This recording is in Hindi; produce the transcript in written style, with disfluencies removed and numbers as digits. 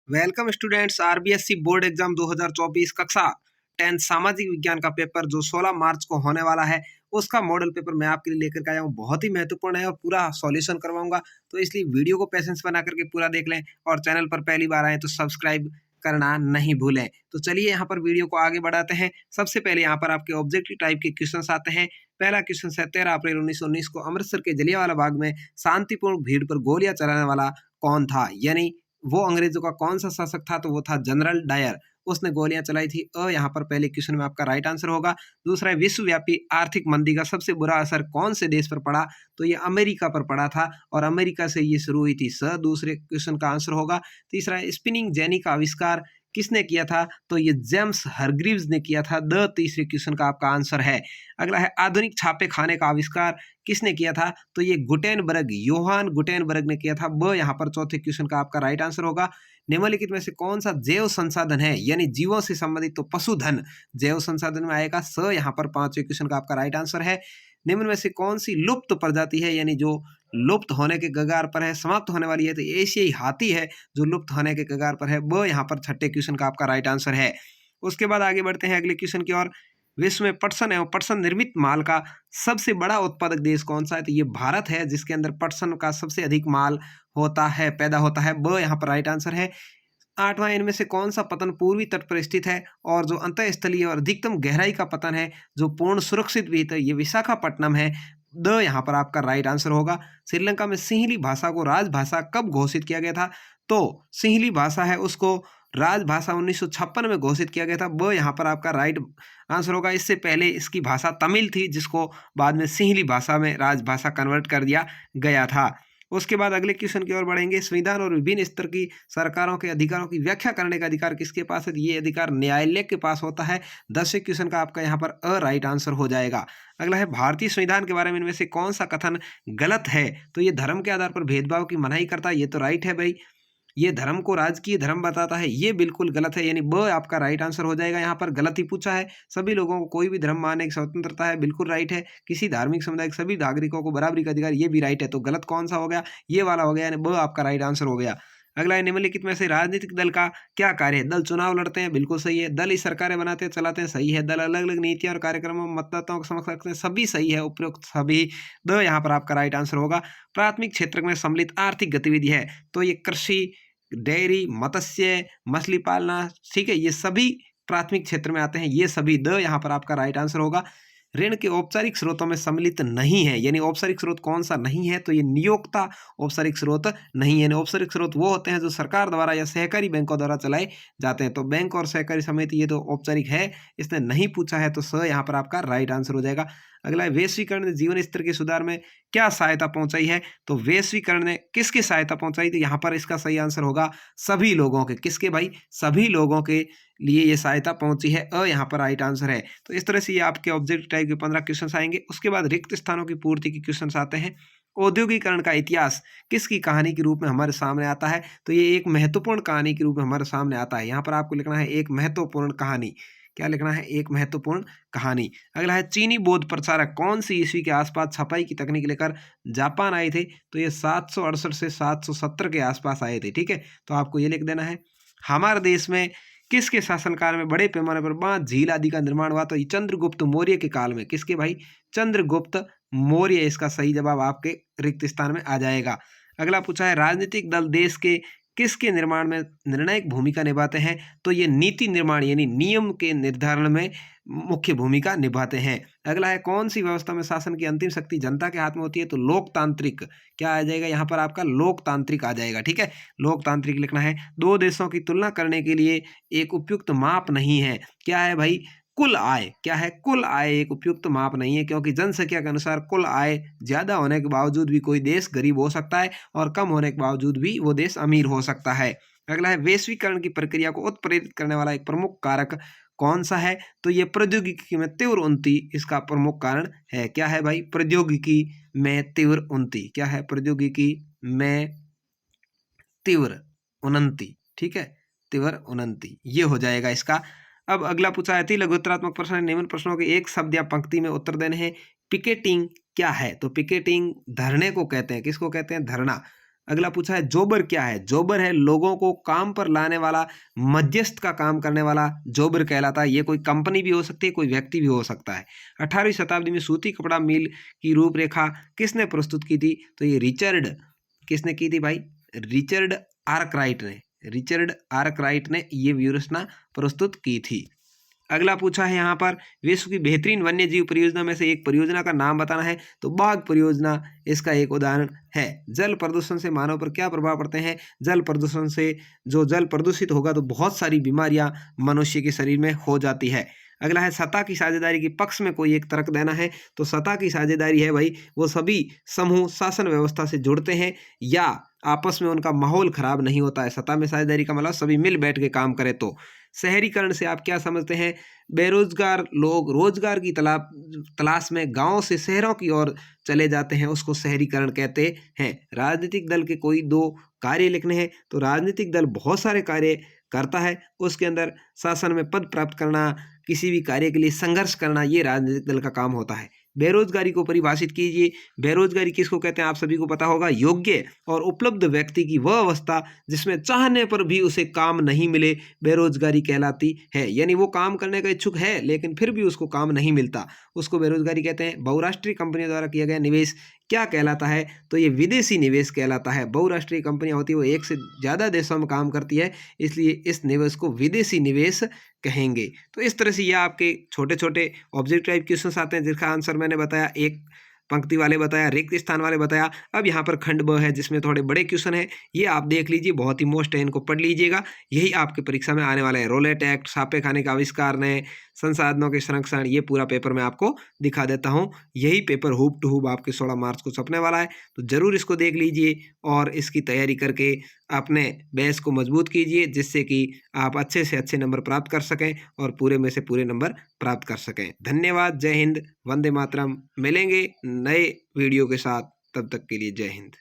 Welcome students. RBSC board exam 2024 कक्षा 10 सामाजिक विज्ञान का पेपर जो 16 मार्च को होने वाला है, उसका मॉडल पेपर मैं आपके लिए लेकर के आया हूँ। बहुत ही महत्वपूर्ण है और पूरा सॉल्यूशन करवाऊंगा, तो इसलिए वीडियो को पेशेंस बना करके पूरा देख लें और चैनल पर पहली बार आए तो सब्सक्राइब करना नहीं भूलें। तो चलिए यहाँ पर वीडियो को आगे बढ़ाते हैं। सबसे पहले यहाँ पर आपके ऑब्जेक्टिव टाइप के क्वेश्चन आते हैं। पहला क्वेश्चन है 13 अप्रैल 1919 को अमृतसर के जलियांवाला बाग में शांतिपूर्ण भीड़ पर गोलियां चलाने वाला कौन था? यानी वो अंग्रेजों का कौन सा शासक था? तो वो था जनरल डायर। उसने गोलियां चलाई थी। यहाँ पर पहले क्वेश्चन में आपका राइट आंसर होगा। दूसरा है विश्वव्यापी आर्थिक मंदी का सबसे बुरा असर कौन से देश पर पड़ा? तो ये अमेरिका पर पड़ा था और अमेरिका से ये शुरू हुई थी। दूसरे क्वेश्चन का आंसर होगा। तीसरा है स्पिनिंग जेनी का आविष्कार किसने किया था? तो ये जेम्स हरग्रीव्स ने किया था। तीसरे क्वेश्चन का आपका आंसर है। अगला है आधुनिक छापे खाने का आविष्कार किसने किया था? तो ये गुटेनबर्ग, योहान गुटेनबर्ग ने किया था। यहाँ पर चौथे क्वेश्चन का आपका राइट आंसर होगा। निम्नलिखित में से कौन सा जैव संसाधन है? यानी जीवों से संबंधित तो पशुधन जैव संसाधन में आएगा। यहाँ पर पांचवें क्वेश्चन का आपका राइट आंसर है। निम्न में से कौन सी लुप्त प्रजाति है, यानी जो लुप्त होने के कगार पर है, समाप्त होने वाली है? तो एशियाई हाथी है जो लुप्त होने के कगार पर है। यहाँ पर छठे क्वेश्चन का आपका राइट आंसर है। उसके बाद आगे बढ़ते हैं अगले क्वेश्चन की ओर। विश्व में पटसन एवं पटसन निर्मित माल का सबसे बड़ा उत्पादक देश कौन सा है? तो ये भारत है, जिसके अंदर पटसन का सबसे अधिक माल होता है, पैदा होता है। यहाँ पर राइट आंसर है। आठवां, इनमें से कौन सा पतन पूर्वी तट पर स्थित है और जो अंतःस्थलीय और अधिकतम गहराई का पतन है जो पूर्ण सुरक्षित भी है? तो ये विशाखापट्टनम है। यहाँ पर आपका राइट आंसर होगा। श्रीलंका में सिंहली भाषा को राजभाषा कब घोषित किया गया था? तो सिंहली भाषा है उसको राजभाषा 1956 में घोषित किया गया था। यहाँ पर आपका राइट आंसर होगा। इससे पहले इसकी भाषा तमिल थी, जिसको बाद में सिंहली भाषा में राजभाषा कन्वर्ट कर दिया गया था। उसके बाद अगले क्वेश्चन की ओर बढ़ेंगे। संविधान और विभिन्न स्तर की सरकारों के अधिकारों की व्याख्या करने का अधिकार किसके पास है? ये अधिकार न्यायालय के पास होता है। 10वें क्वेश्चन का आपका यहाँ पर राइट आंसर हो जाएगा। अगला है भारतीय संविधान के बारे में इनमें से कौन सा कथन गलत है? तो ये धर्म के आधार पर भेदभाव की मनाही करता है। ये तो राइट है भाई। ये धर्म को राजकीय धर्म बताता है, ये बिल्कुल गलत है। यानी आपका राइट आंसर हो जाएगा। यहाँ पर गलत ही पूछा है। सभी लोगों को कोई भी धर्म मानने की स्वतंत्रता है, बिल्कुल राइट है। किसी धार्मिक समुदाय के सभी नागरिकों को बराबरी का अधिकार, ये भी राइट है। तो गलत कौन सा हो गया? ये वाला हो गया, यानी आपका राइट आंसर हो गया। अगला है निम्नलिखित में से राजनीतिक दल का क्या कार्य है? दल चुनाव लड़ते हैं, बिल्कुल सही है। दल ही सरकारें बनाते हैं, चलाते हैं, सही है। दल अलग अलग नीतियां और कार्यक्रमों में मतदाताओं के समक्ष रखते हैं, सभी सही है। उपयुक्त सभी। यहाँ पर आपका राइट आंसर होगा। प्राथमिक क्षेत्र में सम्मिलित आर्थिक गतिविधि है, तो ये कृषि, डेयरी, मत्स्य, मछली पालना, ठीक है, ये सभी प्राथमिक क्षेत्र में आते हैं। ये सभी यहाँ पर आपका राइट आंसर होगा। ऋण के औपचारिक स्रोतों में सम्मिलित नहीं है, यानी औपचारिक स्रोत कौन सा नहीं है? तो ये नियोक्ता औपचारिक स्रोत नहीं है। औपचारिक स्रोत वो होते हैं जो सरकार द्वारा या सहकारी बैंकों द्वारा चलाए जाते हैं। तो बैंक और सहकारी समिति ये तो औपचारिक है, इसने नहीं पूछा है, तो यहाँ पर आपका राइट आंसर हो जाएगा। अगला है वैश्वीकरण ने जीवन स्तर के सुधार में क्या सहायता पहुंचाई है? तो वैश्वीकरण ने किसकी सहायता पहुंचाई? तो यहाँ पर इसका सही आंसर होगा सभी लोगों के। किसके भाई? सभी लोगों के लिए ये सहायता पहुंची है। यहाँ पर राइट आंसर है। तो इस तरह से ये आपके ऑब्जेक्टिव टाइप के 15 क्वेश्चन आएंगे। उसके बाद रिक्त स्थानों की पूर्ति के क्वेश्चन आते हैं। औद्योगिकरण का इतिहास किसकी कहानी के रूप में हमारे सामने आता है? तो ये एक महत्वपूर्ण कहानी के रूप में हमारे सामने आता है। यहाँ पर आपको लिखना है एक महत्वपूर्ण कहानी। क्या लिखना है? एक महत्वपूर्ण कहानी। अगला है चीनी बौद्ध प्रचारक कौन सी ईस्वी के आसपास छपाई की तकनीक लेकर जापान आए थे? तो ये 768 से 770 के आसपास आए थे। ठीक है, तो आपको ये लिख देना है। हमारे देश में किसके शासनकाल में बड़े पैमाने पर बांध, झील आदि का निर्माण हुआ? तो ये चंद्रगुप्त मौर्य के काल में। किसके भाई? चंद्रगुप्त मौर्य। इसका सही जवाब आपके रिक्त स्थान में आ जाएगा। अगला पूछा है राजनीतिक दल देश के किसके निर्माण में निर्णायक भूमिका निभाते हैं? तो ये नीति निर्माण यानी नियम के निर्धारण में मुख्य भूमिका निभाते हैं। अगला है कौन सी व्यवस्था में शासन की अंतिम शक्ति जनता के हाथ में होती है? तो लोकतांत्रिक। क्या आ जाएगा यहाँ पर? आपका लोकतांत्रिक आ जाएगा। ठीक है, लोकतांत्रिक लिखना है। दो देशों की तुलना करने के लिए एक उपयुक्त माप नहीं है। क्या है भाई? कुल आय। क्या है? कुल आय एक उपयुक्त माप नहीं है, क्योंकि जनसंख्या के अनुसार कुल आय ज्यादा होने के बावजूद भी कोई देश गरीब हो सकता है और कम होने के बावजूद भी वो देश अमीर हो सकता है। अगला है वैश्वीकरण की प्रक्रिया को उत्प्रेरित करने वाला एक प्रमुख कारक कौन सा है? तो ये प्रौद्योगिकी में तीव्र उन्नति इसका प्रमुख कारण है। क्या है भाई? प्रौद्योगिकी में तीव्र उन्नति। क्या है? प्रौद्योगिकी में तीव्र उन्नति। ठीक है, तीव्र उन्नति ये हो जाएगा इसका। अब अगला पूछा है लघुत्तरात्मक प्रश्न है। निम्न प्रश्नों के एक शब्द या पंक्ति में उत्तर देने हैं। पिकेटिंग क्या है? तो पिकेटिंग धरने को कहते हैं। किसको कहते हैं? धरना। अगला पूछा है जोबर क्या है। जोबर है लोगों को काम पर लाने वाला, मध्यस्थ का काम करने वाला जोबर कहलाता है। ये कोई कंपनी भी हो सकती है, कोई व्यक्ति भी हो सकता है। 18वीं शताब्दी में सूती कपड़ा मिल की रूपरेखा किसने प्रस्तुत की थी, तो ये किसने की थी भाई, रिचर्ड आर्कराइट ने। रिचर्ड आर्कराइट ने ये व्यूहरचना प्रस्तुत की थी। अगला पूछा है यहाँ पर विश्व की बेहतरीन वन्य जीव परियोजना में से एक परियोजना का नाम बताना है, तो बाघ परियोजना इसका एक उदाहरण है। जल प्रदूषण से मानव पर क्या प्रभाव पड़ते हैं। जल प्रदूषण से जो जल प्रदूषित होगा तो बहुत सारी बीमारियां मनुष्य के शरीर में हो जाती है। अगला है सतह की साझेदारी के पक्ष में कोई एक तर्क देना है, तो सतह की साझेदारी है भाई वो सभी समूह शासन व्यवस्था से जुड़ते हैं या आपस में उनका माहौल खराब नहीं होता है। सतह में साझेदारी का मतलब सभी मिल बैठ के काम करें। तो शहरीकरण से आप क्या समझते हैं, बेरोजगार लोग रोजगार की तलाश में गांव से शहरों की ओर चले जाते हैं, उसको शहरीकरण कहते हैं। राजनीतिक दल के कोई दो कार्य लिखने हैं, तो राजनीतिक दल बहुत सारे कार्य करता है, उसके अंदर शासन में पद प्राप्त करना, किसी भी कार्य के लिए संघर्ष करना, ये राजनीतिक दल का काम होता है। बेरोजगारी को परिभाषित कीजिए। बेरोजगारी किसको कहते हैं, आप सभी को पता होगा, योग्य और उपलब्ध व्यक्ति की वह अवस्था जिसमें चाहने पर भी उसे काम नहीं मिले, बेरोजगारी कहलाती है। यानी वो काम करने का इच्छुक है लेकिन फिर भी उसको काम नहीं मिलता, उसको बेरोजगारी कहते हैं। बहुराष्ट्रीय कंपनियों द्वारा किया गया निवेश क्या कहलाता है, तो ये विदेशी निवेश कहलाता है। बहुराष्ट्रीय कंपनियां होती है वो एक से ज़्यादा देशों में काम करती है, इसलिए इस निवेश को विदेशी निवेश कहेंगे। तो इस तरह से ये आपके छोटे छोटे ऑब्जेक्टिव टाइप क्वेश्चंस आते हैं जिसका आंसर मैंने बताया, एक पंक्ति वाले बताया, रिक्त स्थान वाले बताया। अब यहाँ पर खंड ब है जिसमें थोड़े बड़े क्वेश्चन है, ये आप देख लीजिए, बहुत ही मोस्ट है, इनको पढ़ लीजिएगा, यही आपकी परीक्षा में आने वाला है। रोलेट एक्ट, सापे खाने का आविष्कार, नए संसाधनों के संरक्षण, ये पूरा पेपर मैं आपको दिखा देता हूँ। यही पेपर हुब टू हुब आपके 16 मार्च को छपने वाला है, तो जरूर इसको देख लीजिए और इसकी तैयारी करके अपने बेस को मजबूत कीजिए, जिससे कि आप अच्छे से अच्छे नंबर प्राप्त कर सकें और पूरे में से पूरे नंबर प्राप्त कर सकें। धन्यवाद। जय हिंद, वंदे मातरम। मिलेंगे नए वीडियो के साथ, तब तक के लिए जय हिंद।